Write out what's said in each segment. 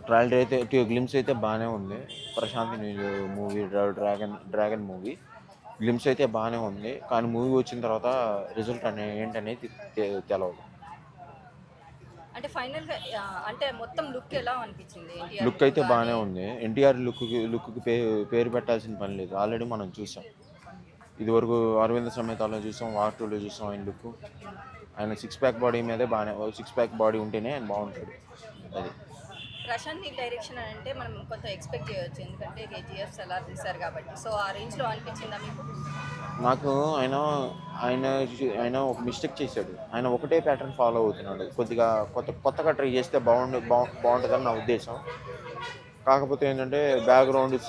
Trailer అయితే glimpse అయితే బాగానే ఉంది. Prashanth Neel movie dragon movie glimpse అయితే బాగానే ఉంది. కానీ మూవీ వచ్చిన తర్వాత రిజల్ట్ ఏంటనేది తెలవదు. అంటే ఫైనల్‌గా అంటే మొత్తం లుక్ ఎలా అనిపించింది? ఎన్టీఆర్ లుక్ లుక్ అయితే గాని బాగానే ఉంది. ఎన్టీఆర్ లుక్కి పేరు పెట్టాల్సిన పని లేదు. ఆల్రెడీ మనం చూసాం. ఇదివరకు అరవింద సమేతాలో చూసాం, వార్ 2లో చూసాం ఆయన లుక్. ఆయన సిక్స్ ప్యాక్ బాడీ మీదే సిక్స్ ప్యాక్ బాడీ ఉంటేనే ఆయన బాగుంటాడు. అది ప్రశాంత్ నీల్ డైరెక్షన్ అని అంటే మనం కొంత ఎక్స్‌పెక్ట్ చేయొచ్చు. ఎందుకంటే కేజీఎఫ్స్ అలా తీశారు కాబట్టి. సో, ఆ రేంజ్‌లో అనిపించిందా మీకు? నాకు ఆయన ఆయన ఆయన ఒక మిస్టేక్ చేశాడు. ఆయన ఒకటే ప్యాటర్న్ ఫాలో అవుతున్నాడు. కొద్దిగా కొత్తగా ట్రై చేస్తే బాగుంటుందని నా ఉద్దేశం. కాకపోతే ఏంటంటే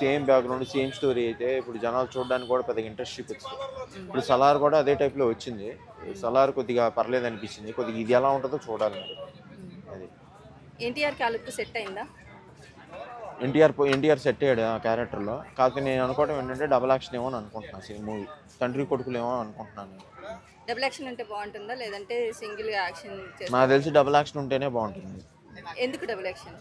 సేమ్ బ్యాక్గ్రౌండ్ సేమ్ స్టోరీ అయితే ఇప్పుడు జనాలు చూడడానికి కూడా పెద్దగా ఇంట్రెస్ట్ చూపిస్తుంది. ఇప్పుడు సలార్ కూడా అదే టైప్లో వచ్చింది. సలార్ కొద్దిగా పర్లేదు అనిపించింది. కొద్దిగా ఇది ఎలా ఉంటుందో చూడాలి. అది ఎన్టీఆర్‌కి ఆ లుక్ సెట్ అయిందా? ఎన్టీఆర్ సెట్ అయ్యాడు ఆ క్యారెక్టర్లో. కాకపోతే నేను అనుకోవడం ఏంటంటే డబుల్ యాక్షన్ ఏమో అని అనుకుంటున్నాను. మూవీ తండ్రి కొడుకులు ఏమో అనుకుంటున్నాను నేను. డబుల్ యాక్షన్ ఉంటే బాగుంటుందా? లేదంటే సింగిల్ యాక్షన్ నాకు తెలిసి డబుల్ యాక్షన్ ఉంటేనే బాగుంటుంది. ఎందుకు డబుల్ యాక్షన్?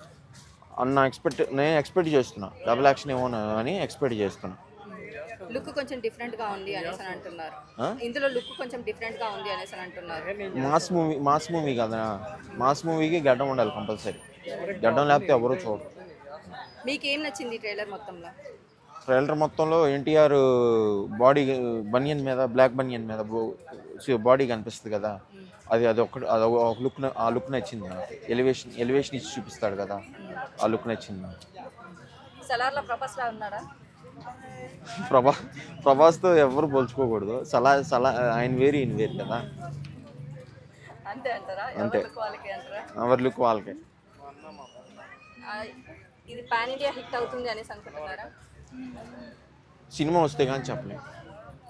నేను ఎక్స్పెక్ట్ చేస్తున్నా. డబుల్ యాక్షన్ ఏమో అని ఎక్స్పెక్ట్ చేస్తున్నా. లుక్ కొంచెం డిఫరెంట్‌గా ఉంది అనేసి అంటున్నారు. ఇందులో లుక్ కొంచెం డిఫరెంట్‌గా ఉంది అనేసి అంటున్నారు. మాస్ మూవీ కదా. మాస్ మూవీకి గడ్డం ఉండాలి కంపల్సరీ. గడ్డం లేకపోతే ఎవరూ చూడరు. మీకేం నచ్చింది ట్రైలర్ మొత్తంలో? ట్రైలర్ మొత్తంలో ఎన్టీఆర్ బాడీ బనియన్ మీద బ్లాక్ బనియన్ మీద బాడీ కనిపిస్తుంది కదా. ఒక లుక్ నచ్చింది నాకు. ఎలివేషన్ ఇచ్చి చూపిస్తాడు కదా, ఆ లుక్ నచ్చింది నాకు. సలార్‌లో ప్రభాస్ లా ఉన్నాడా? ప్రభాస్తో ఎవరు పోల్చుకోకూడదు. ఆయన వేరు ఈయన వేరు కదా. అంతే అంటారా? అంతే, ఎవరి లుక్ వాళ్ళకే. ఇది పాన్ ఇండియా హిట్ అవుతుంది అనేసి అనుకుంటున్నారా? సినిమా వస్తే కానీ చెప్పలేం.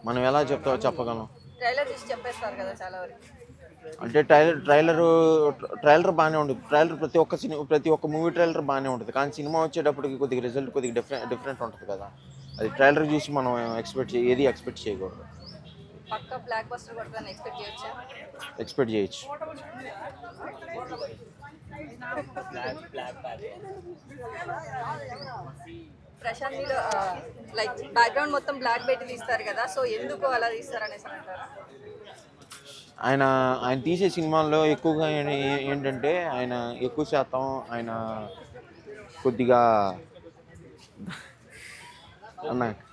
మనం ఎలా చెప్పగలం? ట్రైలర్ చూసి చెప్పేస్తారు కదా చాలా వరకు. అంటే ట్రైలర్ బాగానే ఉంటుంది. ప్రతి ఒక్క మూవీ ట్రైలర్ బాగానే ఉంటుంది. కానీ సినిమా వచ్చేటప్పటికి కొద్దిగా రిజల్ట్ కొద్దిగా డిఫరెంట్ ఉంటుంది కదా. అది ట్రైలర్ చూసి మనం ఏది ఎక్స్పెక్ట్ చేయకూడదు. పక్కా బ్లాక్ బస్టర్ కొడతాను ఎక్స్పెక్ట్ చేయొచ్చు. ప్రశాంత్ నీలో లైక్ బ్యాక్గ్రౌండ్ మొత్తం బ్లాక్ పెట్టి తీస్తారు కదా, సో ఎందుకు అలా తీస్తారు అనేసి అంటారా? ఆయన తీసే సినిమాల్లో ఎక్కువగా ఏంటంటే ఆయన ఎక్కువ శాతం ఆయన కొద్దిగా